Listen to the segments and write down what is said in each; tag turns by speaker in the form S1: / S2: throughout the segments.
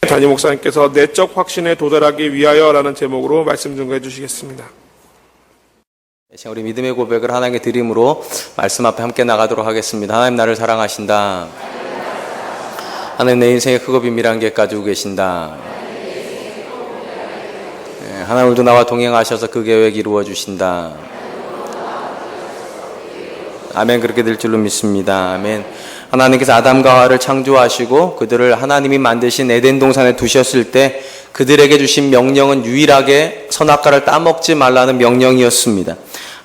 S1: 담임 목사님께서 내적 확신에 도달하기 위하여라는 제목으로 말씀 증거해 주시겠습니다.
S2: 우리 믿음의 고백을 하나님께 드림으로 말씀 앞에 함께 나가도록 하겠습니다. 하나님 나를 사랑하신다. 하나님 내 인생에 크고 비밀한 계획 가지고 계신다. 하나님 오늘도 나와 동행하셔서 그 계획 이루어 주신다. 아멘. 그렇게 될 줄로 믿습니다. 아멘. 하나님께서 아담과 하와를 창조하시고 그들을 하나님이 만드신 에덴 동산에 두셨을 때 그들에게 주신 명령은 유일하게 선악과를 따먹지 말라는 명령이었습니다.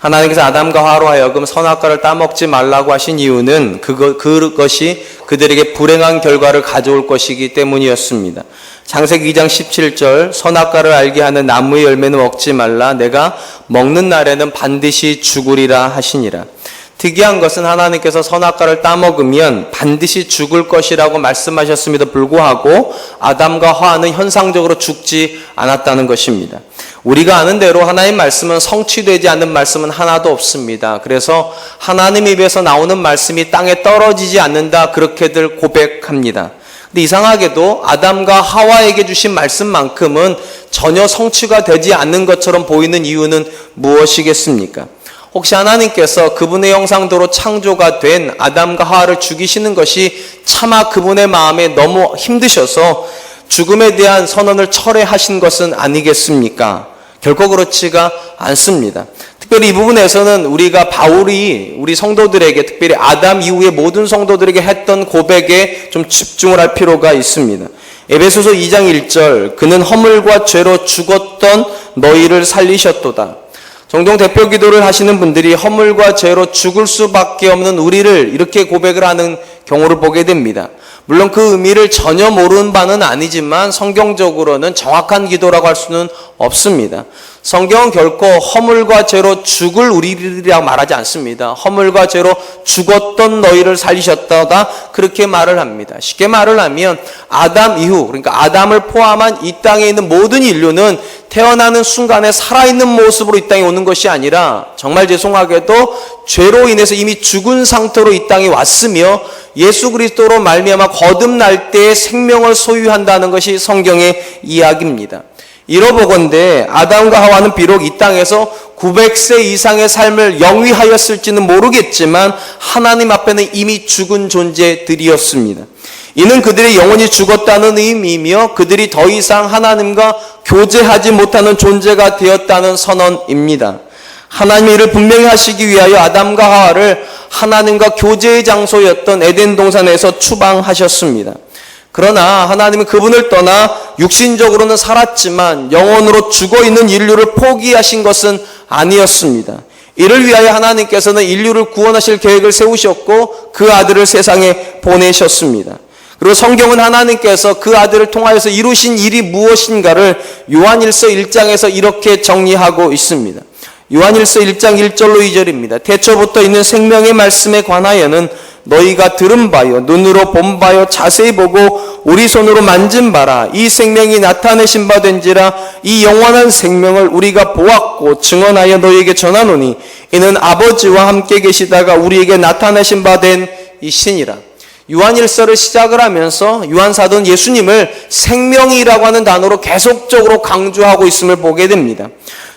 S2: 하나님께서 아담과 하와로 하여금 선악과를 따먹지 말라고 하신 이유는 그것이 그들에게 불행한 결과를 가져올 것이기 때문이었습니다. 창세기 2장 17절 선악과를 알게 하는 나무의 열매는 먹지 말라 내가 먹는 날에는 반드시 죽으리라 하시니라. 특이한 것은 하나님께서 선악과를 따먹으면 반드시 죽을 것이라고 말씀하셨음에도 불구하고 아담과 하와는 현상적으로 죽지 않았다는 것입니다. 우리가 아는 대로 하나님 말씀은 성취되지 않는 말씀은 하나도 없습니다. 그래서 하나님 입에서 나오는 말씀이 땅에 떨어지지 않는다 그렇게들 고백합니다. 근데 이상하게도 아담과 하와에게 주신 말씀만큼은 전혀 성취가 되지 않는 것처럼 보이는 이유는 무엇이겠습니까? 혹시 하나님께서 그분의 형상대로 창조가 된 아담과 하와를 죽이시는 것이 차마 그분의 마음에 너무 힘드셔서 죽음에 대한 선언을 철회하신 것은 아니겠습니까? 결코 그렇지가 않습니다. 특별히 이 부분에서는 우리가 바울이 우리 성도들에게 특별히 아담 이후의 모든 성도들에게 했던 고백에 좀 집중을 할 필요가 있습니다. 에베소서 2장 1절 그는 허물과 죄로 죽었던 너희를 살리셨도다. 종종 대표 기도를 하시는 분들이 허물과 죄로 죽을 수밖에 없는 우리를 이렇게 고백을 하는 경우를 보게 됩니다. 물론 그 의미를 전혀 모르는 바는 아니지만 성경적으로는 정확한 기도라고 할 수는 없습니다. 성경은 결코 허물과 죄로 죽을 우리들이라고 말하지 않습니다. 허물과 죄로 죽었던 너희를 살리셨다가 그렇게 말을 합니다. 쉽게 말을 하면 아담 이후 그러니까 아담을 포함한 이 땅에 있는 모든 인류는 태어나는 순간에 살아있는 모습으로 이 땅에 오는 것이 아니라 정말 죄송하게도 죄로 인해서 이미 죽은 상태로 이 땅에 왔으며 예수 그리스도로 말미암아 거듭날 때의 생명을 소유한다는 것이 성경의 이야기입니다. 이러보건대 아담과 하와는 비록 이 땅에서 900세 이상의 삶을 영위하였을지는 모르겠지만 하나님 앞에는 이미 죽은 존재들이었습니다. 이는 그들의 영혼이 죽었다는 의미이며 그들이 더 이상 하나님과 교제하지 못하는 존재가 되었다는 선언입니다. 하나님이 이를 분명히 하시기 위하여 아담과 하와를 하나님과 교제의 장소였던 에덴 동산에서 추방하셨습니다. 그러나 하나님은 그분을 떠나 육신적으로는 살았지만 영혼으로 죽어있는 인류를 포기하신 것은 아니었습니다. 이를 위하여 하나님께서는 인류를 구원하실 계획을 세우셨고 그 아들을 세상에 보내셨습니다. 그리고 성경은 하나님께서 그 아들을 통하여서 이루신 일이 무엇인가를 요한일서 1장에서 이렇게 정리하고 있습니다. 요한일서 1장 1절로 2절입니다. 태초부터 있는 생명의 말씀에 관하여는 너희가 들은 바요 눈으로 본 바요 자세히 보고 우리 손으로 만진 바라 이 생명이 나타내신 바 된지라 이 영원한 생명을 우리가 보았고 증언하여 너희에게 전하노니 이는 아버지와 함께 계시다가 우리에게 나타내신 바 된 이 신이라. 요한일서를 시작을 하면서 요한사도는 예수님을 생명이라고 하는 단어로 계속적으로 강조하고 있음을 보게 됩니다.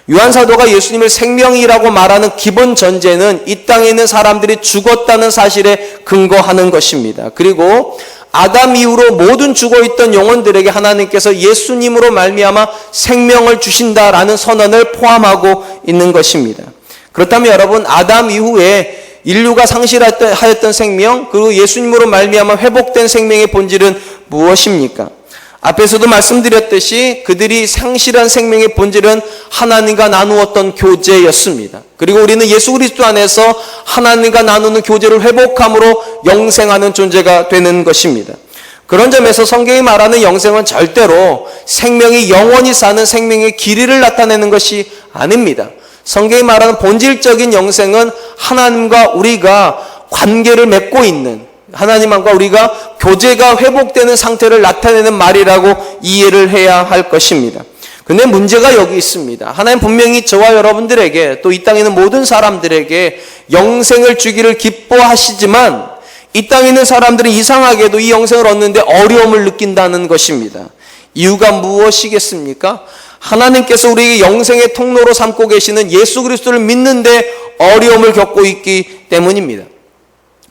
S2: 요한사도가 예수님을 생명이라고 말하는 기본 전제는 이 땅에 있는 사람들이 죽었다는 사실에 근거하는 것입니다. 그리고 아담 이후로 모든 죽어있던 영혼들에게 하나님께서 예수님으로 말미암아 생명을 주신다라는 선언을 포함하고 있는 것입니다. 그렇다면 여러분 아담 이후에 인류가 상실하였던 생명 그리고 예수님으로 말미암아 회복된 생명의 본질은 무엇입니까? 앞에서도 말씀드렸듯이 그들이 상실한 생명의 본질은 하나님과 나누었던 교제였습니다. 그리고 우리는 예수 그리스도 안에서 하나님과 나누는 교제를 회복함으로 영생하는 존재가 되는 것입니다. 그런 점에서 성경이 말하는 영생은 절대로 생명이 영원히 사는 생명의 길이를 나타내는 것이 아닙니다. 성경이 말하는 본질적인 영생은 하나님과 우리가 관계를 맺고 있는 하나님과 우리가 교제가 회복되는 상태를 나타내는 말이라고 이해를 해야 할 것입니다. 근데 문제가 여기 있습니다. 하나님 분명히 저와 여러분들에게 또 이 땅에 있는 모든 사람들에게 영생을 주기를 기뻐하시지만 이 땅에 있는 사람들은 이상하게도 이 영생을 얻는데 어려움을 느낀다는 것입니다. 이유가 무엇이겠습니까? 하나님께서 우리에게 영생의 통로로 삼고 계시는 예수 그리스도를 믿는데 어려움을 겪고 있기 때문입니다.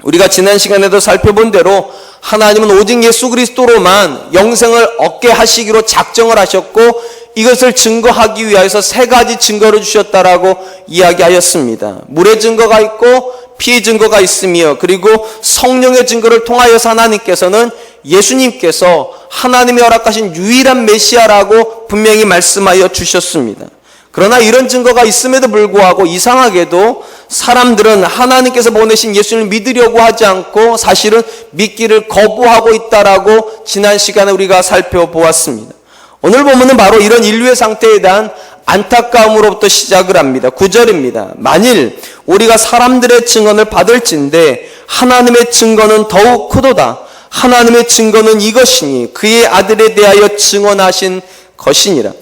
S2: 우리가 지난 시간에도 살펴본 대로 하나님은 오직 예수 그리스도로만 영생을 얻게 하시기로 작정을 하셨고 이것을 증거하기 위하여서 세 가지 증거를 주셨다라고 이야기하였습니다. 물의 증거가 있고 피의 증거가 있으며 그리고 성령의 증거를 통하여서 하나님께서는 예수님께서 하나님이 허락하신 유일한 메시아라고 분명히 말씀하여 주셨습니다. 그러나 이런 증거가 있음에도 불구하고 이상하게도 사람들은 하나님께서 보내신 예수님을 믿으려고 하지 않고 사실은 믿기를 거부하고 있다라고 지난 시간에 우리가 살펴보았습니다. 오늘 본문은 바로 이런 인류의 상태에 대한 안타까움으로부터 시작을 합니다. 9절입니다. 만일 우리가 사람들의 증언을 받을진대 하나님의 증거는 더욱 크도다. 하나님의 증거는 이것이니 그의 아들에 대하여 증언하신 것이니라.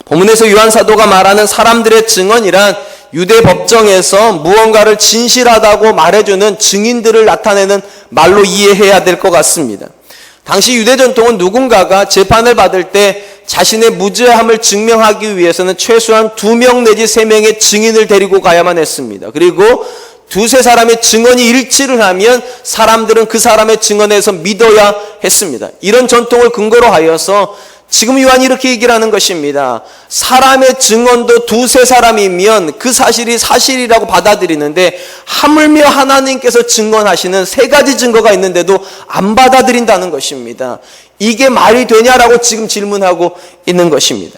S2: 본문에서 요한 사도가 말하는 사람들의 증언이란 유대 법정에서 무언가를 진실하다고 말해주는 증인들을 나타내는 말로 이해해야 될 것 같습니다. 당시 유대 전통은 누군가가 재판을 받을 때 자신의 무죄함을 증명하기 위해서는 최소한 2명 내지 3명의 증인을 데리고 가야만 했습니다. 그리고 2-3 사람의 증언이 일치를 하면 사람들은 그 사람의 증언에서 믿어야 했습니다. 이런 전통을 근거로 하여서 지금 요한이 이렇게 얘기를 하는 것입니다. 사람의 증언도 2-3 사람이면 그 사실이 사실이라고 받아들이는데 하물며 하나님께서 증언하시는 3가지 증거가 있는데도 안 받아들인다는 것입니다. 이게 말이 되냐라고 지금 질문하고 있는 것입니다.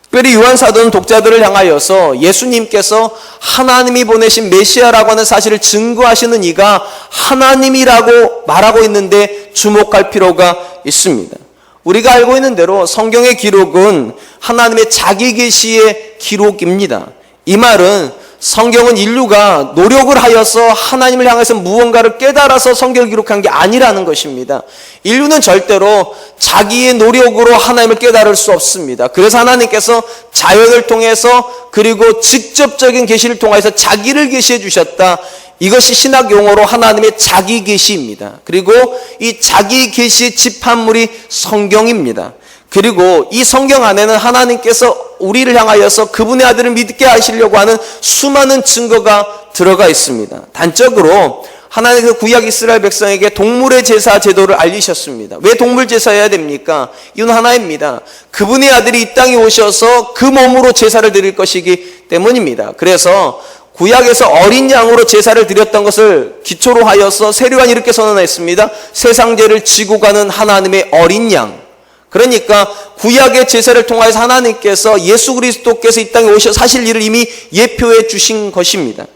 S2: 특별히 요한 사도는 독자들을 향하여서 예수님께서 하나님이 보내신 메시아라고 하는 사실을 증거하시는 이가 하나님이라고 말하고 있는데 주목할 필요가 있습니다. 우리가 알고 있는 대로 성경의 기록은 하나님의 자기 계시의 기록입니다. 이 말은 성경은 인류가 노력을 하여서 하나님을 향해서 무언가를 깨달아서 성경을 기록한 게 아니라는 것입니다. 인류는 절대로 자기의 노력으로 하나님을 깨달을 수 없습니다. 그래서 하나님께서 자연을 통해서 그리고 직접적인 계시를 통해서 자기를 계시해 주셨다. 이것이 신학 용어로 하나님의 자기 계시입니다. 그리고 이 자기 계시의 집합물이 성경입니다. 그리고 이 성경 안에는 하나님께서 우리를 향하여서 그분의 아들을 믿게 하시려고 하는 수많은 증거가 들어가 있습니다. 단적으로 하나님께서 구약 이스라엘 백성에게 동물의 제사 제도를 알리셨습니다. 왜 동물 제사해야 됩니까? 이유는 하나입니다. 그분의 아들이 이 땅에 오셔서 그 몸으로 제사를 드릴 것이기 때문입니다. 그래서 구약에서 어린 양으로 제사를 드렸던 것을 기초로 하여서 세례요한이 이렇게 선언했습니다. 세상 죄를 지고 가는 하나님의 어린 양. 그러니까 구약의 제사를 통하여서 하나님께서 예수 그리스도께서 이 땅에 오셔서 하실 일을 이미 예표해 주신 것입니다.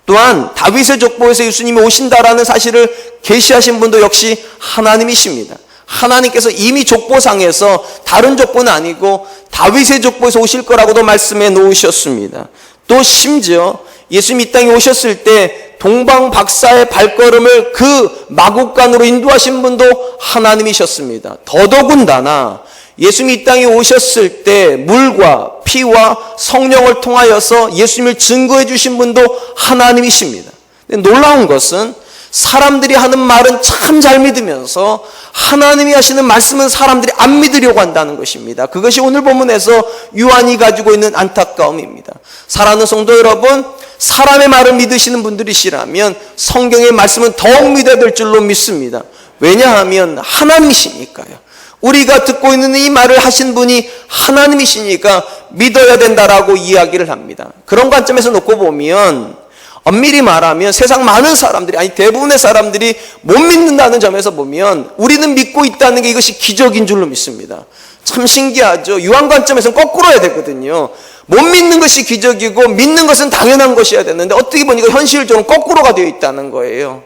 S2: 또한 다윗의 족보에서 예수님이 오신다라는 사실을 계시하신 분도 역시 하나님이십니다. 하나님께서 이미 족보상에서 다른 족보는 아니고 다윗의 족보에서 오실 거라고도 말씀해 놓으셨습니다. 또 심지어 예수님이 이 땅에 오셨을 때 동방박사의 발걸음을 그 마국간으로 인도하신 분도 하나님이셨습니다. 더더군다나 예수님이 이 땅에 오셨을 때 물과 피와 성령을 통하여서 예수님을 증거해 주신 분도 하나님이십니다. 놀라운 것은 사람들이 하는 말은 참 잘 믿으면서 하나님이 하시는 말씀은 사람들이 안 믿으려고 한다는 것입니다. 그것이 오늘 본문에서 요한이 가지고 있는 안타까움입니다. 사랑하는 성도 여러분, 사람의 말을 믿으시는 분들이시라면 성경의 말씀은 더욱 믿어야 될 줄로 믿습니다. 왜냐하면 하나님이시니까요. 우리가 듣고 있는 이 말을 하신 분이 하나님이시니까 믿어야 된다라고 이야기를 합니다. 그런 관점에서 놓고 보면 엄밀히 말하면 세상 많은 사람들이, 아니 대부분의 사람들이 못 믿는다는 점에서 보면 우리는 믿고 있다는 게 이것이 기적인 줄로 믿습니다. 참 신기하죠. 유한 관점에서는 거꾸로 해야 되거든요. 못 믿는 것이 기적이고 믿는 것은 당연한 것이어야 되는데 어떻게 보니까 현실적으로 거꾸로가 되어 있다는 거예요.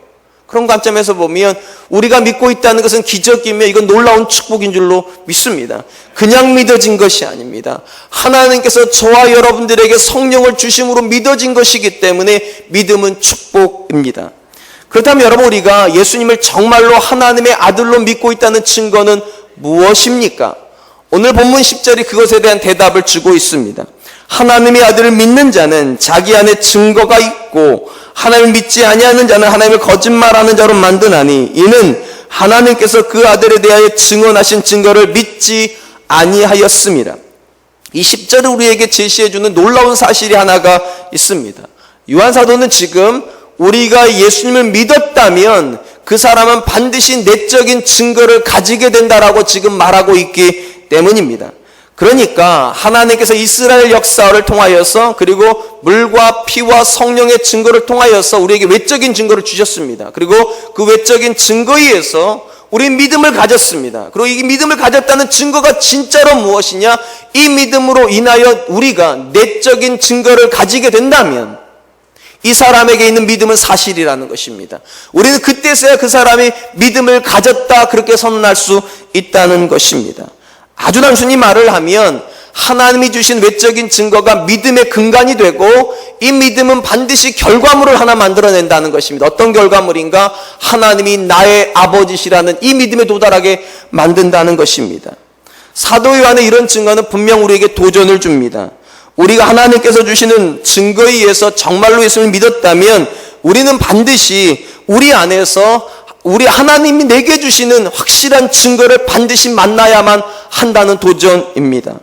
S2: 그런 관점에서 보면 우리가 믿고 있다는 것은 기적이며 이건 놀라운 축복인 줄로 믿습니다. 그냥 믿어진 것이 아닙니다. 하나님께서 저와 여러분들에게 성령을 주심으로 믿어진 것이기 때문에 믿음은 축복입니다. 그렇다면 여러분, 우리가 예수님을 정말로 하나님의 아들로 믿고 있다는 증거는 무엇입니까? 오늘 본문 10절이 그것에 대한 대답을 주고 있습니다. 하나님의 아들을 믿는 자는 자기 안에 증거가 있고 하나님을 믿지 아니하는 자는 하나님을 거짓말하는 자로 만드나니 이는 하나님께서 그 아들에 대하여 증언하신 증거를 믿지 아니하였습니다. 이 10절을 우리에게 제시해주는 놀라운 사실이 하나가 있습니다. 요한 사도는 지금 우리가 예수님을 믿었다면 그 사람은 반드시 내적인 증거를 가지게 된다라고 지금 말하고 있기 때문입니다. 그러니까 하나님께서 이스라엘 역사를 통하여서 그리고 물과 피와 성령의 증거를 통하여서 우리에게 외적인 증거를 주셨습니다. 그리고 그 외적인 증거에 의해서 우리 믿음을 가졌습니다. 그리고 이 믿음을 가졌다는 증거가 진짜로 무엇이냐? 이 믿음으로 인하여 우리가 내적인 증거를 가지게 된다면 이 사람에게 있는 믿음은 사실이라는 것입니다. 우리는 그때서야 그 사람이 믿음을 가졌다 그렇게 선언할 수 있다는 것입니다. 아주 단순히 말을 하면 하나님이 주신 외적인 증거가 믿음의 근간이 되고 이 믿음은 반드시 결과물을 하나 만들어낸다는 것입니다. 어떤 결과물인가? 하나님이 나의 아버지시라는 이 믿음에 도달하게 만든다는 것입니다. 사도 요한의 이런 증거는 분명 우리에게 도전을 줍니다. 우리가 하나님께서 주시는 증거에 의해서 정말로 예수를 믿었다면 우리는 반드시 우리 안에서 우리 하나님이 내게 주시는 확실한 증거를 반드시 만나야만 한다는 도전입니다.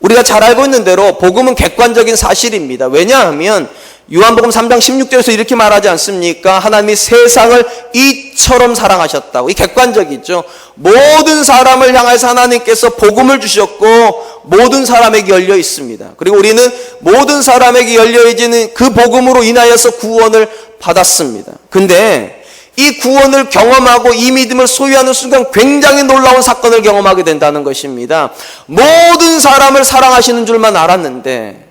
S2: 우리가 잘 알고 있는 대로 복음은 객관적인 사실입니다. 왜냐하면 요한복음 3장 16절에서 이렇게 말하지 않습니까? 하나님이 세상을 이처럼 사랑하셨다고. 이 객관적이죠. 모든 사람을 향해서 하나님께서 복음을 주셨고 모든 사람에게 열려 있습니다. 그리고 우리는 모든 사람에게 열려지는 그 복음으로 인하여서 구원을 받았습니다. 근데 이 구원을 경험하고 이 믿음을 소유하는 순간 굉장히 놀라운 사건을 경험하게 된다는 것입니다. 모든 사람을 사랑하시는 줄만 알았는데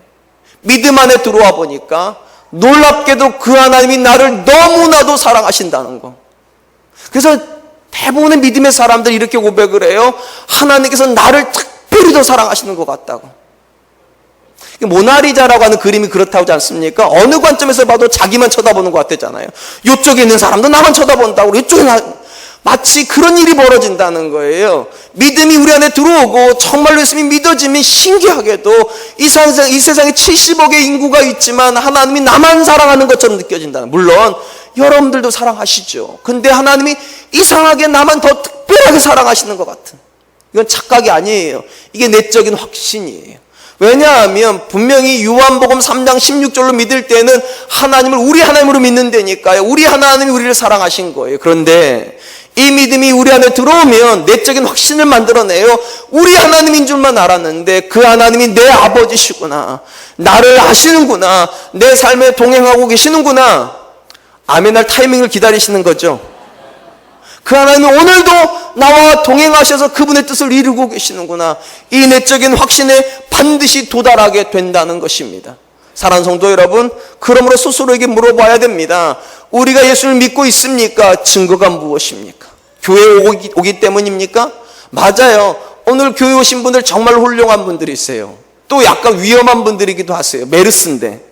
S2: 믿음 안에 들어와 보니까 놀랍게도 그 하나님이 나를 너무나도 사랑하신다는 거. 그래서 대부분의 믿음의 사람들이 이렇게 고백을 해요. 하나님께서 나를 특별히 더 사랑하시는 것 같다고. 모나리자라고 하는 그림이 그렇다고 하지 않습니까? 어느 관점에서 봐도 자기만 쳐다보는 것 같았잖아요. 이쪽에 있는 사람도 나만 쳐다본다고. 이쪽에 마치 그런 일이 벌어진다는 거예요. 믿음이 우리 안에 들어오고 정말로 예수님이 믿어지면 신기하게도 이 세상에 70억의 인구가 있지만 하나님이 나만 사랑하는 것처럼 느껴진다는. 물론 여러분들도 사랑하시죠. 근데 하나님이 이상하게 나만 더 특별하게 사랑하시는 것 같은. 이건 착각이 아니에요. 이게 내적인 확신이에요. 왜냐하면 분명히 요한복음 3장 16절로 믿을 때는 하나님을 우리 하나님으로 믿는다니까요. 우리 하나님이 우리를 사랑하신 거예요. 그런데 이 믿음이 우리 안에 들어오면 내적인 확신을 만들어내요. 우리 하나님인 줄만 알았는데 그 하나님이 내 아버지시구나. 나를 아시는구나. 내 삶에 동행하고 계시는구나. 아멘할 타이밍을 기다리시는 거죠. 그 하나님은 오늘도 나와 동행하셔서 그분의 뜻을 이루고 계시는구나. 이 내적인 확신에 반드시 도달하게 된다는 것입니다. 사랑하는 성도 여러분, 그러므로 스스로에게 물어봐야 됩니다. 우리가 예수를 믿고 있습니까? 증거가 무엇입니까? 교회에 오기 때문입니까? 맞아요. 오늘 교회 오신 분들 정말 훌륭한 분들이세요. 또 약간 위험한 분들이기도 하세요. 메르스인데.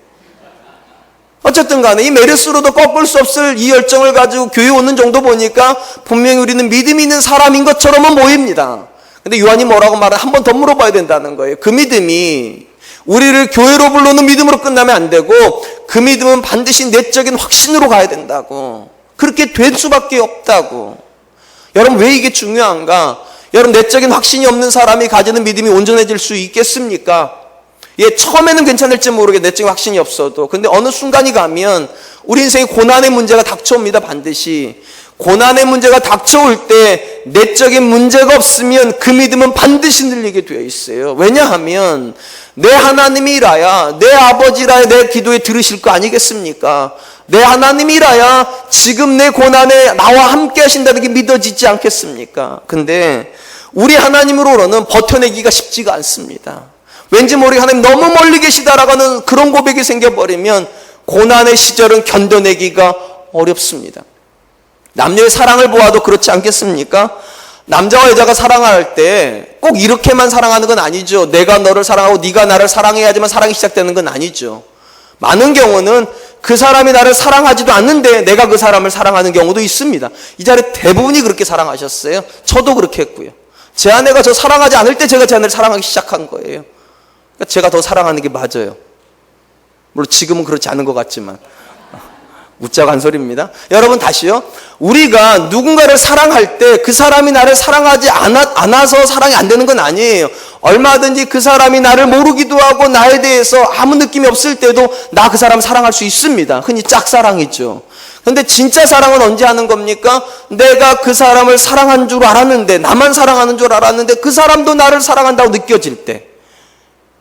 S2: 어쨌든 간에 이 메르스로도 꺾을 수 없을 이 열정을 가지고 교회 오는 정도 보니까 분명히 우리는 믿음이 있는 사람인 것처럼은 보입니다. 근데 요한이 뭐라고 말하는 한 번 더 물어봐야 된다는 거예요. 그 믿음이 우리를 교회로 부르는 믿음으로 끝나면 안 되고 그 믿음은 반드시 내적인 확신으로 가야 된다고. 그렇게 될 수밖에 없다고. 여러분 왜 이게 중요한가? 여러분 내적인 확신이 없는 사람이 가지는 믿음이 온전해질 수 있겠습니까? 예, 처음에는 괜찮을지 모르게 내적인 확신이 없어도. 근데 어느 순간이 가면 우리 인생에 고난의 문제가 닥쳐옵니다, 반드시. 고난의 문제가 닥쳐올 때 내적인 문제가 없으면 그 믿음은 반드시 늘리게 되어 있어요. 왜냐하면 내 하나님이라야, 내 아버지라야 내 기도에 들으실 거 아니겠습니까? 내 하나님이라야 지금 내 고난에 나와 함께 하신다는 게 믿어지지 않겠습니까? 근데 우리 하나님으로는 버텨내기가 쉽지가 않습니다. 왠지 모르게 하나님 너무 멀리 계시다라고 하는 그런 고백이 생겨버리면 고난의 시절은 견뎌내기가 어렵습니다. 남녀의 사랑을 보아도 그렇지 않겠습니까? 남자와 여자가 사랑할 때 꼭 이렇게만 사랑하는 건 아니죠. 내가 너를 사랑하고 네가 나를 사랑해야지만 사랑이 시작되는 건 아니죠. 많은 경우는 그 사람이 나를 사랑하지도 않는데 내가 그 사람을 사랑하는 경우도 있습니다. 이 자리에 대부분이 그렇게 사랑하셨어요. 저도 그렇게 했고요. 제 아내가 저 사랑하지 않을 때 제가 제 아내를 사랑하기 시작한 거예요. 제가 더 사랑하는 게 맞아요. 물론 지금은 그렇지 않은 것 같지만. 웃자고 한 소리입니다. 여러분 다시요. 우리가 누군가를 사랑할 때 그 사람이 나를 사랑하지 않아서 사랑이 안 되는 건 아니에요. 얼마든지 그 사람이 나를 모르기도 하고 나에 대해서 아무 느낌이 없을 때도 나 그 사람 사랑할 수 있습니다. 흔히 짝사랑이죠. 근데 진짜 사랑은 언제 하는 겁니까? 내가 그 사람을 사랑한 줄 알았는데, 나만 사랑하는 줄 알았는데 그 사람도 나를 사랑한다고 느껴질 때,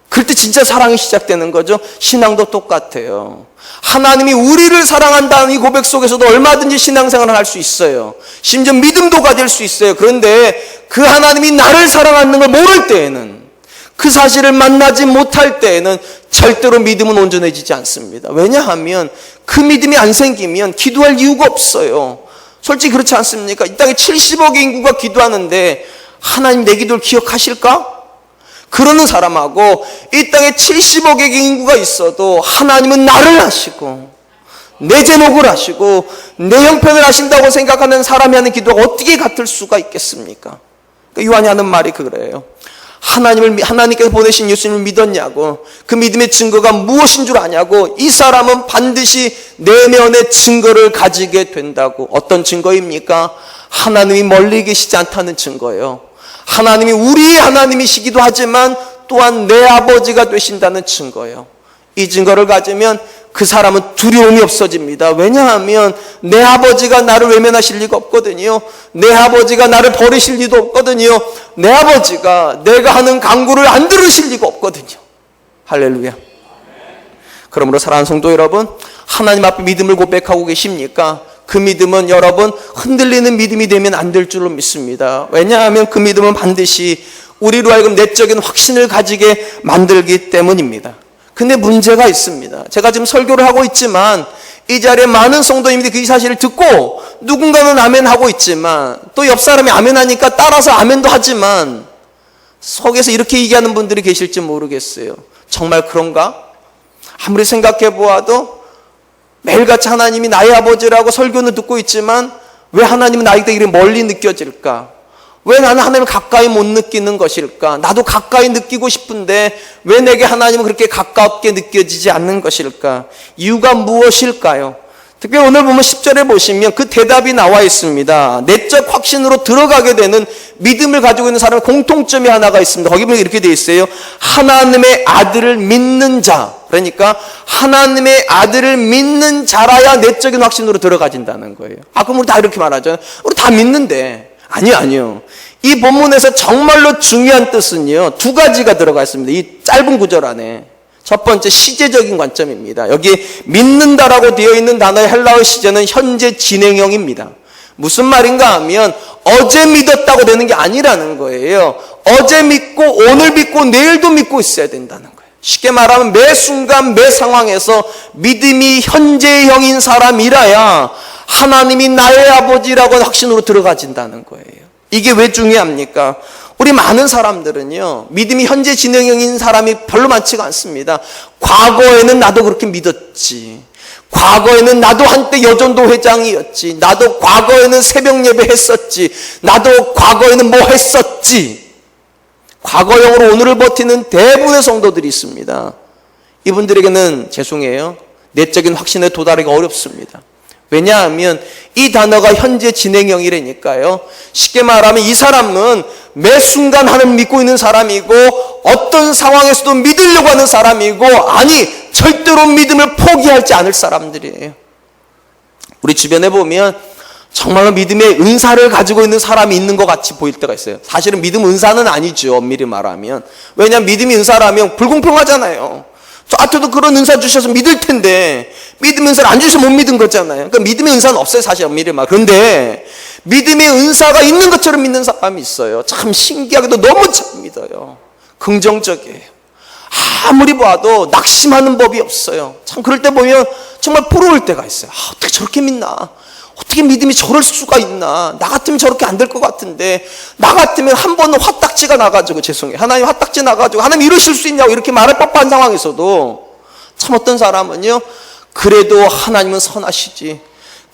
S2: 그럴 때 진짜 사랑이 시작되는 거죠. 신앙도 똑같아요. 하나님이 우리를 사랑한다는 이 고백 속에서도 얼마든지 신앙생활을 할 수 있어요. 심지어 믿음도 가질 수 있어요. 그런데 그 하나님이 나를 사랑하는 걸 모를 때에는, 그 사실을 만나지 못할 때에는 절대로 믿음은 온전해지지 않습니다. 왜냐하면 그 믿음이 안 생기면 기도할 이유가 없어요. 솔직히 그렇지 않습니까? 이 땅에 70억의 인구가 기도하는데 하나님 내 기도를 기억하실까? 그러는 사람하고 이 땅에 70억의 인구가 있어도 하나님은 나를 아시고 내 제목을 아시고 내 형편을 아신다고 생각하는 사람이 하는 기도가 어떻게 같을 수가 있겠습니까? 요한이 하는 말이 그래요. 하나님께서 보내신 예수님을 믿었냐고, 그 믿음의 증거가 무엇인 줄 아냐고, 이 사람은 반드시 내면의 증거를 가지게 된다고. 어떤 증거입니까? 하나님이 멀리 계시지 않다는 증거예요. 하나님이 우리의 하나님이시기도 하지만 또한 내 아버지가 되신다는 증거예요. 이 증거를 가지면 그 사람은 두려움이 없어집니다. 왜냐하면 내 아버지가 나를 외면하실 리가 없거든요. 내 아버지가 나를 버리실 리도 없거든요. 내 아버지가 내가 하는 간구를 안 들으실 리가 없거든요. 할렐루야. 그러므로 사랑하는 성도 여러분, 하나님 앞에 믿음을 고백하고 계십니까? 그 믿음은 여러분 흔들리는 믿음이 되면 안 될 줄로 믿습니다. 왜냐하면 그 믿음은 반드시 우리로 하여금 내적인 확신을 가지게 만들기 때문입니다. 근데 문제가 있습니다. 제가 지금 설교를 하고 있지만 이 자리에 많은 성도님들이 그 사실을 듣고 누군가는 아멘 하고 있지만 또 옆 사람이 아멘 하니까 따라서 아멘도 하지만 속에서 이렇게 얘기하는 분들이 계실지 모르겠어요. 정말 그런가? 아무리 생각해 보아도 매일같이 하나님이 나의 아버지라고 설교는 듣고 있지만 왜 하나님은 나에게 이렇게 멀리 느껴질까? 왜 나는 하나님을 가까이 못 느끼는 것일까? 나도 가까이 느끼고 싶은데 왜 내게 하나님은 그렇게 가깝게 느껴지지 않는 것일까? 이유가 무엇일까요? 특별히 오늘 보면 10절에 보시면 그 대답이 나와 있습니다. 내적 확신으로 들어가게 되는 믿음을 가지고 있는 사람의 공통점이 하나가 있습니다. 거기 보면 이렇게 되어 있어요. 하나님의 아들을 믿는 자. 그러니까 하나님의 아들을 믿는 자라야 내적인 확신으로 들어가진다는 거예요. 그럼 우리 다 이렇게 말하잖아요. 우리 다 믿는데. 아니요. 이 본문에서 정말로 중요한 뜻은요, 두 가지가 들어가 있습니다. 이 짧은 구절 안에. 첫 번째, 시제적인 관점입니다. 여기 믿는다라고 되어 있는 단어의 헬라어 시제는 현재 진행형입니다. 무슨 말인가 하면 어제 믿었다고 되는 게 아니라는 거예요. 어제 믿고 오늘 믿고 내일도 믿고 있어야 된다는 거예요. 쉽게 말하면 매 순간 매 상황에서 믿음이 현재형인 사람이라야 하나님이 나의 아버지라고 확신으로 들어가진다는 거예요. 이게 왜 중요합니까? 우리 많은 사람들은요, 믿음이 현재 진행형인 사람이 별로 많지가 않습니다. 과거에는 나도 그렇게 믿었지. 과거에는 나도 한때 여전도 회장이었지. 나도 과거에는 새벽 예배 했었지. 나도 과거에는 뭐 했었지. 과거형으로 오늘을 버티는 대부분의 성도들이 있습니다. 이분들에게는 죄송해요. 내적인 확신에 도달하기가 어렵습니다. 왜냐하면 이 단어가 현재 진행형이라니까요. 쉽게 말하면 이 사람은 매 순간 하나님 믿고 있는 사람이고 어떤 상황에서도 믿으려고 하는 사람이고 절대로 믿음을 포기하지 않을 사람들이에요. 우리 주변에 보면 정말로 믿음의 은사를 가지고 있는 사람이 있는 것 같이 보일 때가 있어요. 사실은 믿음 은사는 아니죠. 엄밀히 말하면. 왜냐하면 믿음이 은사라면 불공평하잖아요. 저한테도 그런 은사 주셔서 믿을 텐데 믿음의 은사를 안 주셔서 못 믿은 거잖아요. 그러니까 믿음의 은사는 없어요, 사실 엄밀히 말. 그런데 믿음의 은사가 있는 것처럼 믿는 사람이 있어요. 참 신기하게도 너무 잘 믿어요. 긍정적이에요. 아무리 봐도 낙심하는 법이 없어요. 참 그럴 때 보면 정말 부러울 때가 있어요. 어떻게 저렇게 믿나? 어떻게 믿음이 저럴 수가 있나? 나 같으면 저렇게 안 될 것 같은데, 나 같으면 한 번은 화딱지가 나가지고, 죄송해요. 하나님 화딱지 나가지고, 하나님 이러실 수 있냐고 이렇게 말할 법한 상황에서도, 참 어떤 사람은요, 그래도 하나님은 선하시지.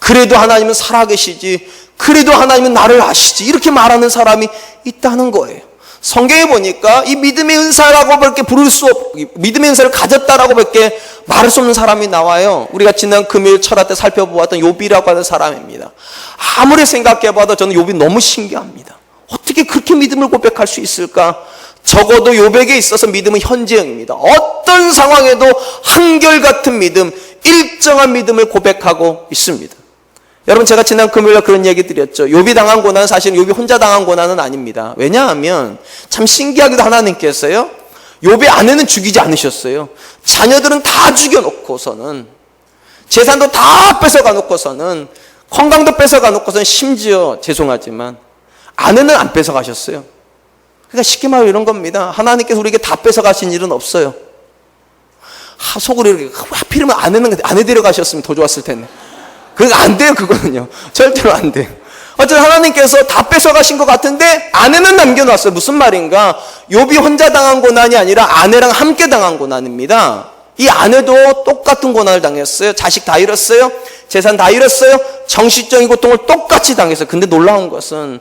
S2: 그래도 하나님은 살아계시지. 그래도 하나님은 나를 아시지. 이렇게 말하는 사람이 있다는 거예요. 성경에 보니까 이 믿음의 은사라고밖에 부를 수 믿음의 은사를 가졌다라고밖에 말할 수 없는 사람이 나와요. 우리가 지난 금요일 철학 때 살펴보았던 욥이라고 하는 사람입니다. 아무리 생각해봐도 저는 욥이 너무 신기합니다. 어떻게 그렇게 믿음을 고백할 수 있을까? 적어도 욥에게 있어서 믿음은 현재형입니다. 어떤 상황에도 한결같은 믿음, 일정한 믿음을 고백하고 있습니다. 여러분, 제가 지난 금요일에 그런 얘기 드렸죠. 욥이 당한 고난은 사실 욥이 혼자 당한 고난은 아닙니다. 왜냐하면 참 신기하게도 하나님께서요, 욥의 아내는 죽이지 않으셨어요. 자녀들은 다 죽여놓고서는, 재산도 다 뺏어가 놓고서는, 건강도 뺏어가 놓고서는, 심지어 죄송하지만 아내는 안 뺏어가셨어요. 그러니까 쉽게 말하면 이런 겁니다. 하나님께서 우리에게 다 뺏어가신 일은 없어요. 속으로 이렇게 하필이면 아내 데려가셨으면 더 좋았을 텐데. 그거 안 돼요. 그거는요, 절대로 안 돼요. 어쨌든 하나님께서 다 뺏어가신 것 같은데 아내는 남겨놨어요. 무슨 말인가? 욥이 혼자 당한 고난이 아니라 아내랑 함께 당한 고난입니다. 이 아내도 똑같은 고난을 당했어요. 자식 다 잃었어요. 재산 다 잃었어요. 정신적인 고통을 똑같이 당했어요. 근데 놀라운 것은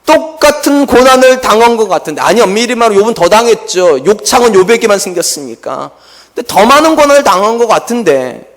S2: 똑같은 고난을 당한 것 같은데, 아니 엄밀히 말하면 욥은 더 당했죠. 욕창은 욥에게만 생겼으니까. 근데 더 많은 고난을 당한 것 같은데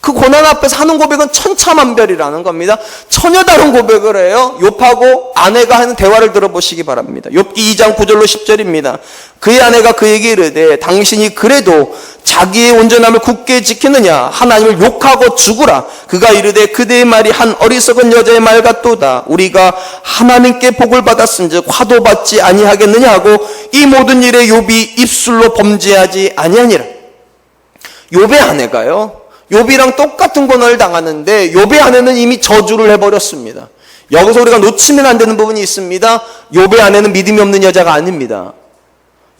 S2: 그 고난 앞에서 하는 고백은 천차만별이라는 겁니다. 전혀 다른 고백을 해요. 욥하고 아내가 하는 대화를 들어보시기 바랍니다. 욥기 2장 9절로 10절입니다. 그의 아내가 그에게 이르되 당신이 그래도 자기의 온전함을 굳게 지키느냐? 하나님을 욕하고 죽으라. 그가 이르되 그대의 말이 한 어리석은 여자의 말 같도다. 우리가 하나님께 복을 받았은즉 화도 받지 아니하겠느냐 하고 이 모든 일에 욥이 입술로 범죄하지 아니하니라. 욥의 아내가요, 욥이랑 똑같은 고난을 당하는데 욥의 아내는 이미 저주를 해버렸습니다. 여기서 우리가 놓치면 안 되는 부분이 있습니다. 욥의 아내는 믿음이 없는 여자가 아닙니다.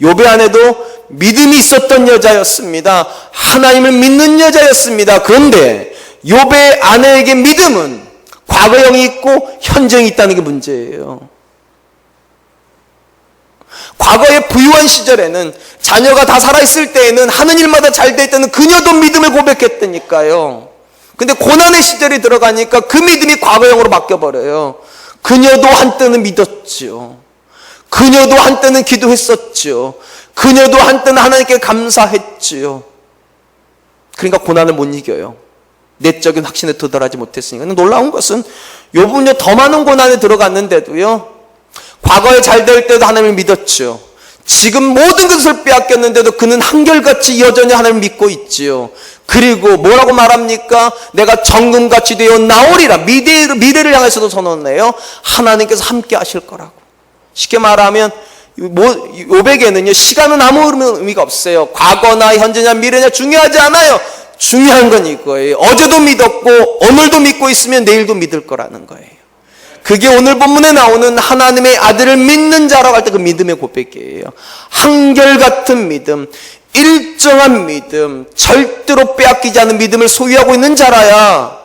S2: 욥의 아내도 믿음이 있었던 여자였습니다. 하나님을 믿는 여자였습니다. 그런데 욥의 아내에게 믿음은 과거형이 있고 현재형이 있다는 게 문제예요. 과거의 부유한 시절에는, 자녀가 다 살아있을 때에는, 하는 일마다 잘 될 때는 그녀도 믿음을 고백했다니까요. 근데 고난의 시절이 들어가니까 그 믿음이 과거형으로 바뀌어버려요. 그녀도 한때는 믿었죠. 그녀도 한때는 기도했었죠. 그녀도 한때는 하나님께 감사했죠. 그러니까 고난을 못 이겨요. 내적인 확신에 도달하지 못했으니까. 놀라운 것은 욥은요, 더 많은 고난에 들어갔는데도요, 과거에 잘 될 때도 하나님을 믿었죠. 지금 모든 것을 빼앗겼는데도 그는 한결같이 여전히 하나님을 믿고 있지요. 그리고 뭐라고 말합니까? 내가 정금같이 되어 나오리라. 미래를 향해서도 선언해요. 하나님께서 함께 하실 거라고. 쉽게 말하면 욥에게는요, 시간은 아무 의미가 없어요. 과거나 현재냐 미래냐 중요하지 않아요. 중요한 건 이거예요. 어제도 믿었고 오늘도 믿고 있으면 내일도 믿을 거라는 거예요. 그게 오늘 본문에 나오는 하나님의 아들을 믿는 자라고 할 때 그 믿음의 고백이에요. 한결같은 믿음, 일정한 믿음, 절대로 빼앗기지 않는 믿음을 소유하고 있는 자라야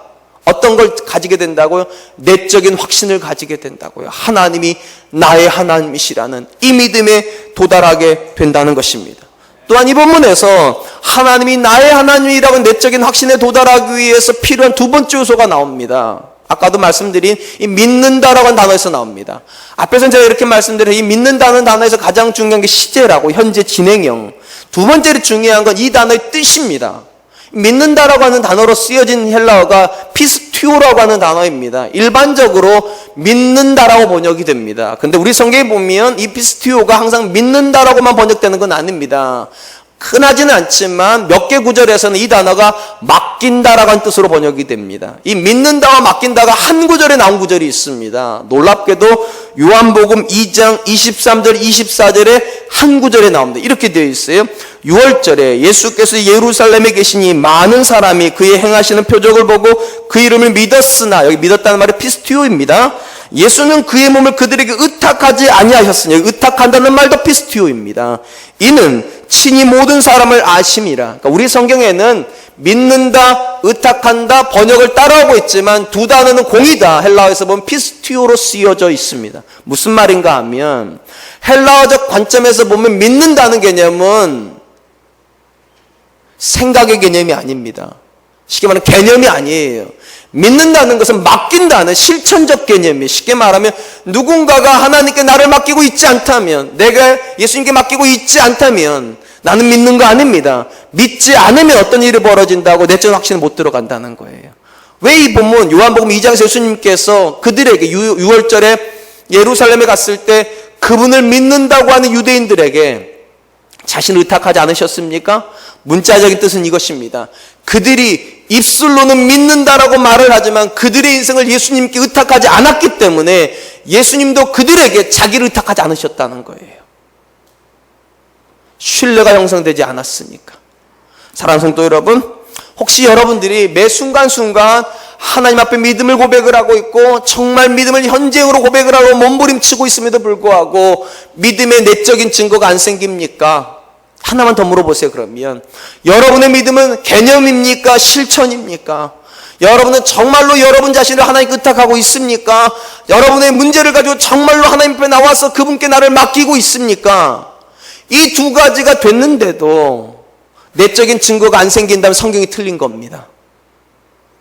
S2: 어떤 걸 가지게 된다고요? 내적인 확신을 가지게 된다고요. 하나님이 나의 하나님이시라는 이 믿음에 도달하게 된다는 것입니다. 또한 이 본문에서 하나님이 나의 하나님이라고 내적인 확신에 도달하기 위해서 필요한 두 번째 요소가 나옵니다. 아까도 말씀드린 이 믿는다라고 하는 단어에서 나옵니다. 앞에서는 제가 이렇게 말씀드린 이 믿는다는 단어에서 가장 중요한 게 시제라고, 현재 진행형. 두 번째로 중요한 건 이 단어의 뜻입니다. 믿는다라고 하는 단어로 쓰여진 헬라어가 피스티오라고 하는 단어입니다. 일반적으로 믿는다라고 번역이 됩니다. 근데 우리 성경에 보면 이 피스티오가 항상 믿는다라고만 번역되는 건 아닙니다. 흔하지는 않지만 몇 개 구절에서는 이 단어가 맡긴다라고 하는 뜻으로 번역이 됩니다. 이 믿는다와 맡긴다가 한 구절에 나온 구절이 있습니다. 놀랍게도 요한복음 2장 23절 24절에 한 구절에 나옵니다. 이렇게 되어 있어요. 6월절에 예수께서 예루살렘에 계시니 많은 사람이 그의 행하시는 표적을 보고 그 이름을 믿었으나, 여기 믿었다는 말이 피스티오입니다. 예수는 그의 몸을 그들에게 의탁하지 아니하셨으니, 의탁한다는 말도 피스티오입니다. 이는 친히 모든 사람을 아심이라. 그러니까 우리 성경에는 믿는다, 의탁한다 번역을 따라하고 있지만 두 단어는 공이다. 헬라어에서 보면 피스티오로 쓰여져 있습니다. 무슨 말인가 하면 헬라어적 관점에서 보면 믿는다는 개념은 생각의 개념이 아닙니다. 쉽게 말하면 개념이 아니에요. 믿는다는 것은 맡긴다는 실천적 개념이에요. 쉽게 말하면 누군가가 하나님께 나를 맡기고 있지 않다면, 내가 예수님께 맡기고 있지 않다면 나는 믿는 거 아닙니다. 믿지 않으면 어떤 일이 벌어진다고 내적 확신을 못 들어간다는 거예요. 왜 이 본문 요한복음 2장에서 예수님께서 그들에게 6월절에 예루살렘에 갔을 때 그분을 믿는다고 하는 유대인들에게 자신을 의탁하지 않으셨습니까? 문자적인 뜻은 이것입니다. 그들이 입술로는 믿는다라고 말을 하지만 그들의 인생을 예수님께 의탁하지 않았기 때문에 예수님도 그들에게 자기를 의탁하지 않으셨다는 거예요. 신뢰가 형성되지 않았으니까. 사랑하는 성도 여러분, 혹시 여러분들이 매 순간순간 하나님 앞에 믿음을 고백을 하고 있고 정말 믿음을 현재으로 고백을 하고 몸부림치고 있음에도 불구하고 믿음의 내적인 증거가 안 생깁니까? 하나만 더 물어보세요. 그러면 여러분의 믿음은 개념입니까? 실천입니까? 여러분은 정말로 여러분 자신을 하나님께 의탁하고 있습니까? 여러분의 문제를 가지고 정말로 하나님 앞에 나와서 그분께 나를 맡기고 있습니까? 이 두 가지가 됐는데도 내적인 증거가 안 생긴다면 성경이 틀린 겁니다.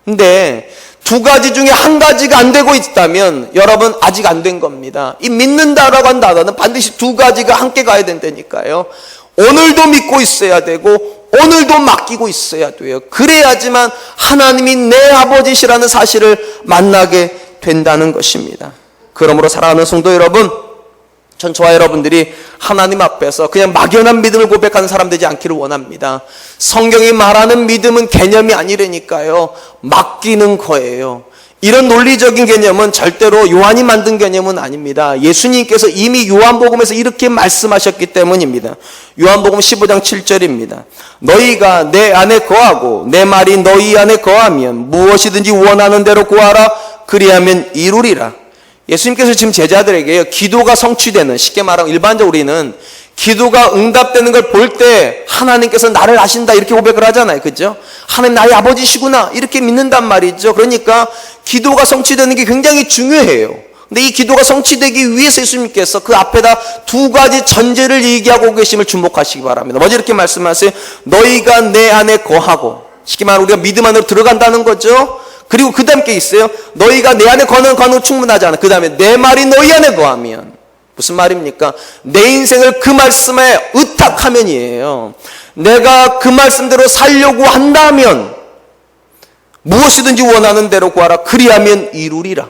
S2: 근데 두 가지 중에 한 가지가 안 되고 있다면 여러분 아직 안 된 겁니다. 이 믿는다라고 한 단어는 반드시 두 가지가 함께 가야 된다니까요. 오늘도 믿고 있어야 되고 오늘도 맡기고 있어야 돼요. 그래야지만 하나님이 내 아버지시라는 사실을 만나게 된다는 것입니다. 그러므로 사랑하는 성도 여러분, 전 저와 여러분들이 하나님 앞에서 그냥 막연한 믿음을 고백하는 사람 되지 않기를 원합니다. 성경이 말하는 믿음은 개념이 아니라니까요. 맡기는 거예요. 이런 논리적인 개념은 절대로 요한이 만든 개념은 아닙니다. 예수님께서 이미 요한복음에서 이렇게 말씀하셨기 때문입니다. 요한복음 15장 7절입니다. 너희가 내 안에 거하고 내 말이 너희 안에 거하면 무엇이든지 원하는 대로 구하라. 그리하면 이루리라. 예수님께서 지금 제자들에게 기도가 성취되는, 쉽게 말하면 일반적으로 우리는 기도가 응답되는 걸 볼 때 하나님께서 나를 아신다 이렇게 고백을 하잖아요. 그죠? 하나님 나의 아버지시구나 이렇게 믿는단 말이죠. 그러니까 기도가 성취되는 게 굉장히 중요해요. 근데 이 기도가 성취되기 위해서 예수님께서 그 앞에다 두 가지 전제를 얘기하고 계심을 주목하시기 바랍니다. 먼저 이렇게 말씀하세요. 너희가 내 안에 거하고, 쉽게 말하면 우리가 믿음 안으로 들어간다는 거죠. 그리고 그 다음에 게 있어요. 너희가 내 안에 거는 거는 충분하지 않아. 그 다음에 내 말이 너희 안에 거하면. 무슨 말입니까? 내 인생을 그 말씀에 의탁하면이에요. 내가 그 말씀대로 살려고 한다면 무엇이든지 원하는 대로 구하라. 그리하면 이루리라.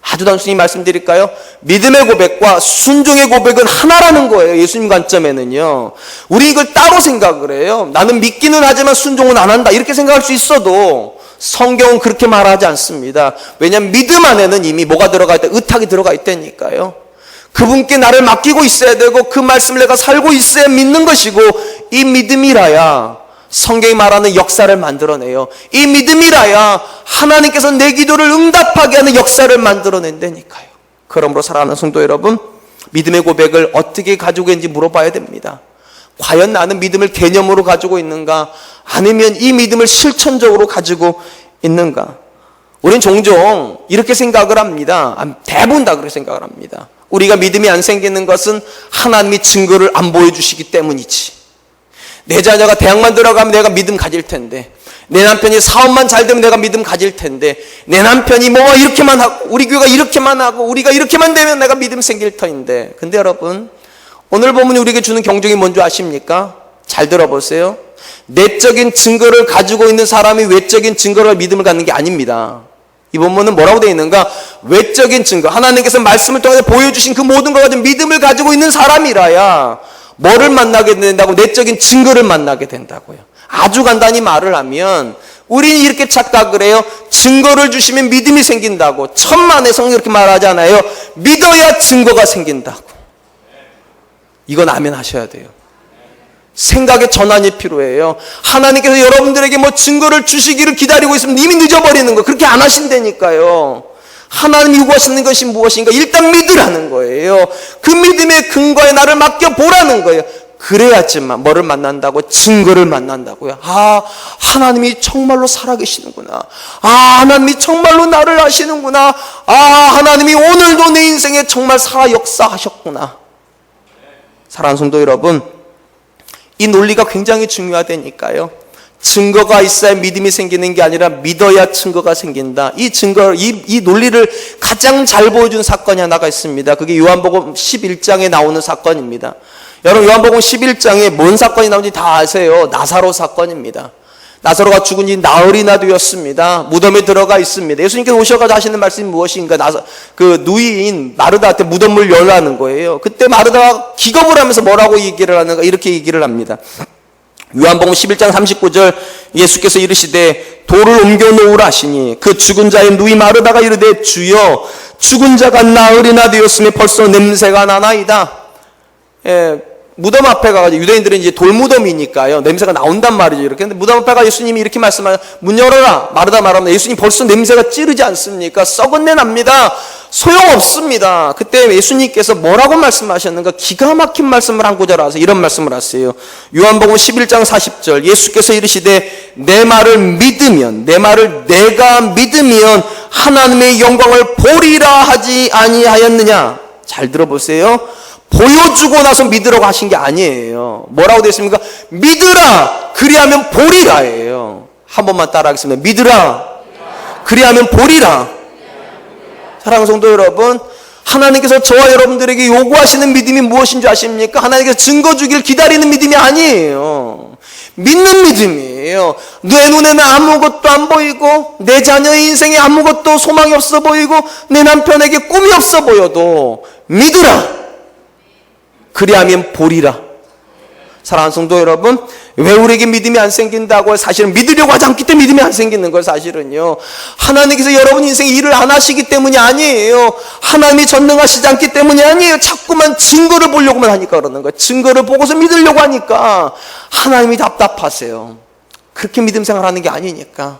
S2: 아주 단순히 말씀드릴까요? 믿음의 고백과 순종의 고백은 하나라는 거예요. 예수님 관점에는요. 우리 이걸 따로 생각을 해요. 나는 믿기는 하지만 순종은 안 한다 이렇게 생각할 수 있어도 성경은 그렇게 말하지 않습니다. 왜냐하면 믿음 안에는 이미 뭐가 들어가 있다? 의탁이 들어가 있다니까요. 그분께 나를 맡기고 있어야 되고 그 말씀을 내가 살고 있어야 믿는 것이고, 이 믿음이라야 성경이 말하는 역사를 만들어내요. 이 믿음이라야 하나님께서 내 기도를 응답하게 하는 역사를 만들어낸다니까요. 그러므로 사랑하는 성도 여러분, 믿음의 고백을 어떻게 가지고 있는지 물어봐야 됩니다. 과연 나는 믿음을 개념으로 가지고 있는가? 아니면 이 믿음을 실천적으로 가지고 있는가? 우리는 종종 이렇게 생각을 합니다. 대부분 다 그렇게 생각을 합니다. 우리가 믿음이 안 생기는 것은 하나님이 증거를 안 보여주시기 때문이지. 내 자녀가 대학만 들어가면 내가 믿음 가질 텐데, 내 남편이 사업만 잘 되면 내가 믿음 가질 텐데, 내 남편이 뭐 이렇게만 하고 우리 교회가 이렇게만 하고 우리가 이렇게만 되면 내가 믿음 생길 터인데. 근데 여러분, 오늘 본문이 우리에게 주는 경종이 뭔지 아십니까? 잘 들어보세요. 내적인 증거를 가지고 있는 사람이 외적인 증거를 믿음을 갖는 게 아닙니다. 이 본문은 뭐라고 되어 있는가? 외적인 증거, 하나님께서 말씀을 통해서 보여주신 그 모든 걸 가지고 믿음을 가지고 있는 사람이라야 뭐를 만나게 된다고? 내적인 증거를 만나게 된다고요. 아주 간단히 말을 하면 우리는 이렇게 착각을 해요. 증거를 주시면 믿음이 생긴다고. 천만의 성경 이렇게 말하잖아요. 믿어야 증거가 생긴다고. 이건 아멘 하셔야 돼요. 생각의 전환이 필요해요. 하나님께서 여러분들에게 뭐 증거를 주시기를 기다리고 있으면 이미 늦어버리는 거. 그렇게 안 하신다니까요. 하나님이 요구하시는 것이 무엇인가? 일단 믿으라는 거예요. 그 믿음의 근거에 나를 맡겨보라는 거예요. 그래야지만 뭐를 만난다고? 증거를 만난다고요. 아, 하나님이 정말로 살아계시는구나. 아, 하나님이 정말로 나를 아시는구나. 아, 하나님이 오늘도 내 인생에 정말 살아 역사하셨구나. 사랑하는 성도 여러분, 이 논리가 굉장히 중요하다니까요. 증거가 있어야 믿음이 생기는 게 아니라 믿어야 증거가 생긴다. 이 논리를 가장 잘 보여준 사건이 하나가 있습니다. 그게 요한복음 11장에 나오는 사건입니다. 여러분, 요한복음 11장에 뭔 사건이 나오는지 다 아세요. 나사로 사건입니다. 나사로가 죽은 지 나흘이나 되었습니다. 무덤에 들어가 있습니다. 예수님께서 오셔가지고 하시는 말씀이 무엇인가? 그 누이인 마르다한테 무덤을 열라는 거예요. 그때 마르다가 기겁을 하면서 뭐라고 얘기를 하는가? 이렇게 얘기를 합니다. 요한복음 11장 39절, 예수께서 이르시되 돌을 옮겨 놓으라 하시니 그 죽은 자의 누이 마르다가 이르되 주여, 죽은 자가 나흘이나 되었으니 벌써 냄새가 나나이다. 무덤 앞에 가가지고, 유대인들은 이제 돌무덤이니까요, 냄새가 나온단 말이죠. 이렇게. 근데 무덤 앞에 가 예수님이 이렇게 말씀하여, 문 열어라. 마르다 말합니다. 예수님 벌써 냄새가 찌르지 않습니까? 썩은 내 납니다. 소용없습니다. 그때 예수님께서 뭐라고 말씀하셨는가? 기가 막힌 말씀을 한 구절 하세요. 이런 말씀을 하세요. 요한복음 11장 40절, 예수께서 이르시되 내 말을 믿으면, 내 말을 내가 믿으면 하나님의 영광을 보리라 하지 아니하였느냐? 잘 들어보세요. 보여주고 나서 믿으라고 하신 게 아니에요. 뭐라고 되어 있습니까? 믿으라, 그리하면 보리라예요. 한 번만 따라하겠습니다. 믿으라, 그리하면 보리라. 사랑하는 성도 여러분, 하나님께서 저와 여러분들에게 요구하시는 믿음이 무엇인지 아십니까? 하나님께서 증거 주길 기다리는 믿음이 아니에요. 믿는 믿음이에요. 내 눈에는 아무것도 안 보이고, 내 자녀의 인생에 아무것도 소망이 없어 보이고, 내 남편에게 꿈이 없어 보여도 믿으라, 그리하면 보리라. 사랑하는 성도 여러분, 왜 우리에게 믿음이 안 생긴다고요? 사실은 믿으려고 하지 않기 때문에 믿음이 안 생기는 거예요. 사실은요, 하나님께서 여러분 인생에 일을 안 하시기 때문이 아니에요. 하나님이 전능하시지 않기 때문이 아니에요. 자꾸만 증거를 보려고만 하니까 그러는 거예요. 증거를 보고서 믿으려고 하니까 하나님이 답답하세요. 그렇게 믿음 생활하는 게 아니니까.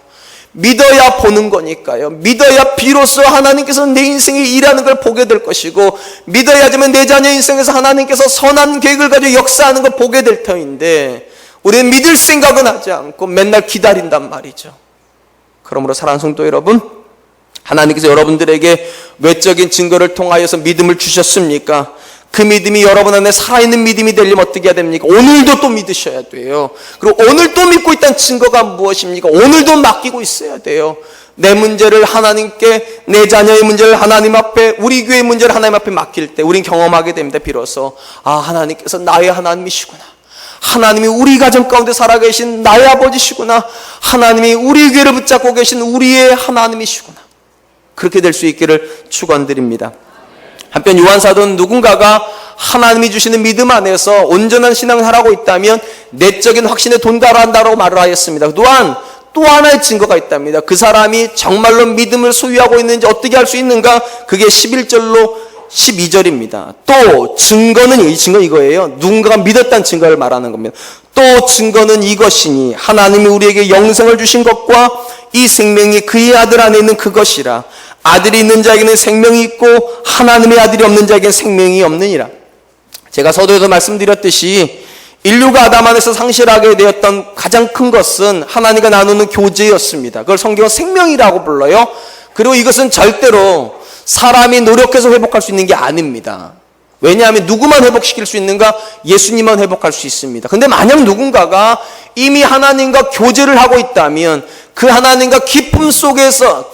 S2: 믿어야 보는 거니까요. 믿어야 비로소 하나님께서 내 인생에 일하는 걸 보게 될 것이고, 믿어야지만 내 자녀 인생에서 하나님께서 선한 계획을 가지고 역사하는 걸 보게 될 터인데, 우리는 믿을 생각은 하지 않고 맨날 기다린단 말이죠. 그러므로 사랑하는 성도 여러분, 하나님께서 여러분들에게 외적인 증거를 통하여서 믿음을 주셨습니까? 그 믿음이 여러분 안에 살아있는 믿음이 되려면 어떻게 해야 됩니까? 오늘도 또 믿으셔야 돼요. 그리고 오늘 또 믿고 있다는 증거가 무엇입니까? 오늘도 맡기고 있어야 돼요. 내 문제를 하나님께, 내 자녀의 문제를 하나님 앞에, 우리 교회의 문제를 하나님 앞에 맡길 때 우린 경험하게 됩니다. 비로소 하나님께서 나의 하나님이시구나. 하나님이 우리 가정 가운데 살아계신 나의 아버지시구나. 하나님이 우리 교회를 붙잡고 계신 우리의 하나님이시구나. 그렇게 될 수 있기를 축원드립니다. 한편 요한사도는 누군가가 하나님이 주시는 믿음 안에서 온전한 신앙을 하라고 있다면 내적인 확신에 돈달한다고 말을 하였습니다. 또한 또 하나의 증거가 있답니다. 그 사람이 정말로 믿음을 소유하고 있는지 어떻게 알 수 있는가? 그게 11절로 12절입니다. 또 증거는, 이 증거 이거예요. 누군가가 믿었다는 증거를 말하는 겁니다. 또 증거는 이것이니 하나님이 우리에게 영생을 주신 것과 이 생명이 그의 아들 안에 있는 그것이라. 아들이 있는 자에게는 생명이 있고 하나님의 아들이 없는 자에게는 생명이 없느니라. 제가 서두에서 말씀드렸듯이 인류가 아담 안에서 상실하게 되었던 가장 큰 것은 하나님과 나누는 교제였습니다. 그걸 성경은 생명이라고 불러요. 그리고 이것은 절대로 사람이 노력해서 회복할 수 있는 게 아닙니다. 왜냐하면 누구만 회복시킬 수 있는가? 예수님만 회복할 수 있습니다. 근데 만약 누군가가 이미 하나님과 교제를 하고 있다면, 그 하나님과 기쁨 속에서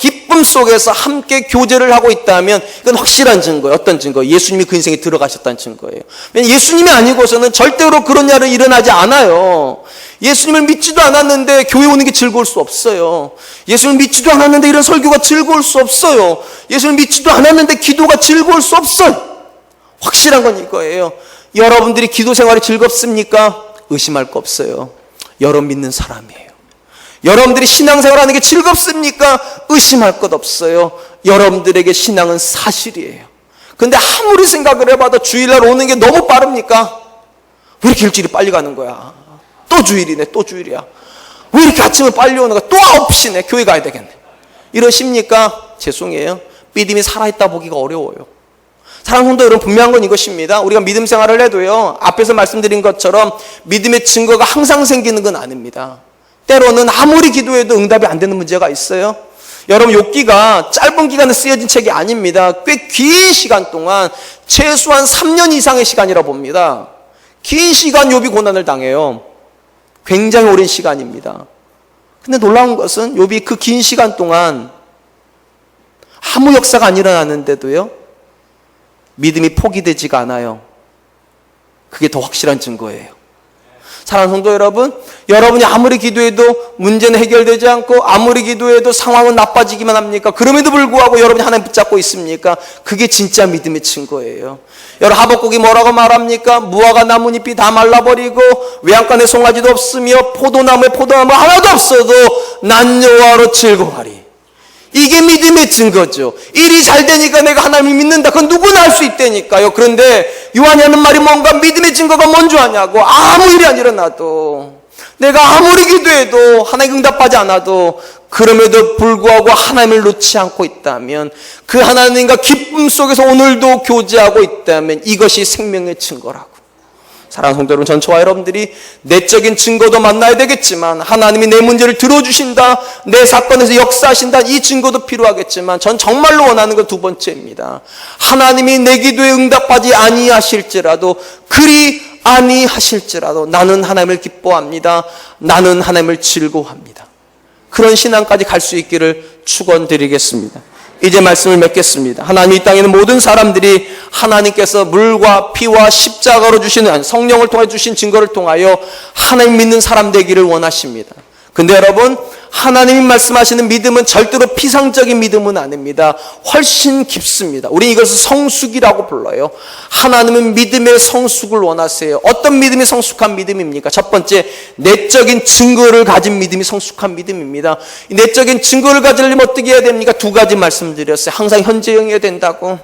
S2: 함께 교제를 하고 있다면 이건 확실한 증거예요. 어떤 증거? 예수님이 그 인생에 들어가셨다는 증거예요. 왜냐하면 예수님이 아니고서는 절대로 그런 일은 일어나지 않아요. 예수님을 믿지도 않았는데 교회 오는 게 즐거울 수 없어요. 예수님을 믿지도 않았는데 이런 설교가 즐거울 수 없어요. 예수님을 믿지도 않았는데 기도가 즐거울 수 없어요. 확실한 건 이거예요. 여러분들이 기도 생활이 즐겁습니까? 의심할 거 없어요. 여러분 믿는 사람이에요. 여러분들이 신앙생활하는 게 즐겁습니까? 의심할 것 없어요. 여러분들에게 신앙은 사실이에요. 근데 아무리 생각을 해봐도 주일날 오는 게 너무 빠릅니까? 왜 이렇게 일주일이 빨리 가는 거야? 또 주일이네, 또 주일이야. 왜 이렇게 아침에 빨리 오는 거야? 또 9시네, 교회 가야 되겠네. 이러십니까? 죄송해요. 믿음이 살아있다 보기가 어려워요. 사랑하는 성도 여러분, 분명한 건 이것입니다. 우리가 믿음 생활을 해도요, 앞에서 말씀드린 것처럼 믿음의 증거가 항상 생기는 건 아닙니다. 때로는 아무리 기도해도 응답이 안 되는 문제가 있어요. 여러분, 욥기가 짧은 기간에 쓰여진 책이 아닙니다. 꽤 긴 시간 동안, 최소한 3년 이상의 시간이라 봅니다. 긴 시간 욥이 고난을 당해요. 굉장히 오랜 시간입니다. 근데 놀라운 것은 욥이 그 긴 시간 동안 아무 역사가 안 일어났는데도요, 믿음이 포기되지가 않아요. 그게 더 확실한 증거예요. 사랑하는 성도 여러분, 여러분이 아무리 기도해도 문제는 해결되지 않고 아무리 기도해도 상황은 나빠지기만 합니까? 그럼에도 불구하고 여러분이 하나님 붙잡고 있습니까? 그게 진짜 믿음의 증거예요. 여러분, 하박국이 뭐라고 말합니까? 무화과 나뭇잎이 다 말라버리고 외양간에 송아지도 없으며 포도나무 하나도 없어도 난 여호와로 즐거워하리. 이게 믿음의 증거죠. 일이 잘 되니까 내가 하나님을 믿는다. 그건 누구나 할 수 있다니까요. 그런데 요한이 하는 말이 뭔가 믿음의 증거가 뭔지 아냐고. 아무 일이 안 일어나도, 내가 아무리 기도해도 하나님 응답하지 않아도 그럼에도 불구하고 하나님을 놓지 않고 있다면, 그 하나님과 기쁨 속에서 오늘도 교제하고 있다면 이것이 생명의 증거라고. 사랑하는 성도 여러분, 전 저와 여러분들이 내적인 증거도 만나야 되겠지만 하나님이 내 문제를 들어주신다, 내 사건에서 역사하신다, 이 증거도 필요하겠지만 전 정말로 원하는 건 두 번째입니다. 하나님이 내 기도에 응답하지 아니하실지라도, 그리 아니하실지라도 나는 하나님을 기뻐합니다. 나는 하나님을 즐거워합니다. 그런 신앙까지 갈 수 있기를 축원드리겠습니다. 이제 말씀을 맺겠습니다. 하나님, 이 땅에 있는 모든 사람들이 하나님께서 물과 피와 십자가로 주시는, 성령을 통해 주신 증거를 통하여 하나님 믿는 사람 되기를 원하십니다. 근데 여러분, 하나님이 말씀하시는 믿음은 절대로 피상적인 믿음은 아닙니다. 훨씬 깊습니다. 우리 이것을 성숙이라고 불러요. 하나님은 믿음의 성숙을 원하세요. 어떤 믿음이 성숙한 믿음입니까? 첫 번째, 내적인 증거를 가진 믿음이 성숙한 믿음입니다. 이 내적인 증거를 가지려면 어떻게 해야 됩니까? 두 가지 말씀드렸어요. 항상 현재형이어야 된다고.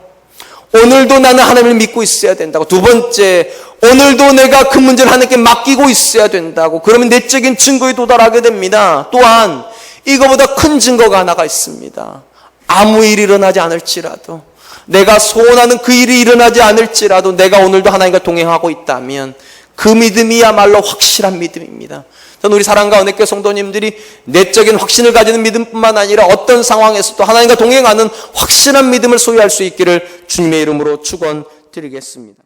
S2: 오늘도 나는 하나님을 믿고 있어야 된다고. 두 번째, 오늘도 내가 그 문제를 하나님께 맡기고 있어야 된다고. 그러면 내적인 증거에 도달하게 됩니다. 또한 이거보다 큰 증거가 하나가 있습니다. 아무 일이 일어나지 않을지라도, 내가 소원하는 그 일이 일어나지 않을지라도 내가 오늘도 하나님과 동행하고 있다면 그 믿음이야말로 확실한 믿음입니다. 저는 우리 사랑과 은혜교회 성도님들이 내적인 확신을 가지는 믿음뿐만 아니라 어떤 상황에서도 하나님과 동행하는 확실한 믿음을 소유할 수 있기를 주님의 이름으로 축원드리겠습니다.